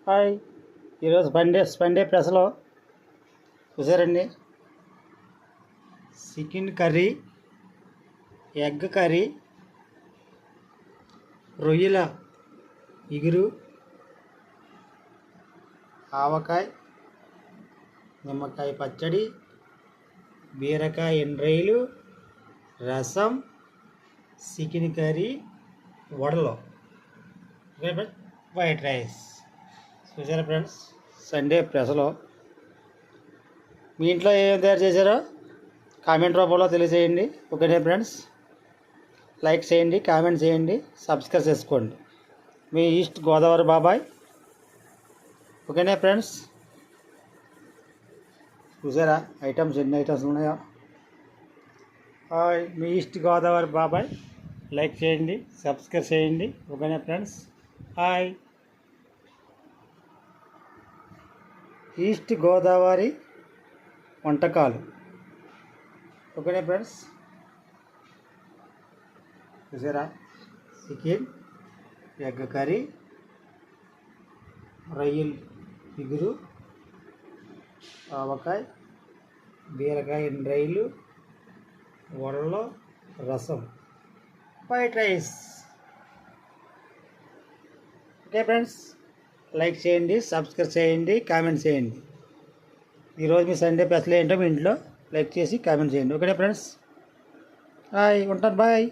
Hi. ఈరోజు Sunday ప్రెస్లో చూసారండి, చికెన్ కర్రీ, ఎగ్ కర్రీ, రొయ్యల ఇగురు, ఆవకాయ, నిమ్మకాయ పచ్చడి, బీరకాయ ఎండ్రాయిలు, రసం, చికెన్ కర్రీ, వడలు, వైట్ రైస్. చూసారా ఫ్రెండ్స్, సండే ప్రెస్లో మీ ఇంట్లో ఏం తయారు చేశారో కామెంట్ రూపంలో తెలియజేయండి. ఓకేనే ఫ్రెండ్స్, లైక్ చేయండి, కామెంట్ చేయండి, సబ్స్క్రైబ్ చేసుకోండి. మీ ఈస్ట్ గోదావరి బాబాయ్. ఓకేనే ఫ్రెండ్స్, చూసారా ఐటమ్స్ ఎన్ని ఐటమ్స్ ఉన్నాయో. హాయ్, మీ ఈస్ట్ గోదావరి బాబాయ్. లైక్ చేయండి, సబ్స్క్రైబ్ చేయండి. ఓకేనే ఫ్రెండ్స్, హాయ్. ఈస్ట్ గోదావరి వంటకాలు. ఓకేనే ఫ్రెండ్స్, చూసారా చికెన్, ఎగ్ కర్రీ, రొయ్యల ఇగురు, ఆవకాయ, బీరకాయ ఎండ్రాయిలు, వడలు, రసం, white rice. Okay friends, like చేయండి, సబ్స్క్రైబ్ చేయండి, కామెంట్ చేయండి. ఈరోజు మీ సండే స్పెషల్ ఏంటో మీ ఇంట్లో లైక్ చేసి కామెంట్ చేయండి. ఓకేనా ఫ్రెండ్స్, హాయ్, ఉంటాను, బాయ్.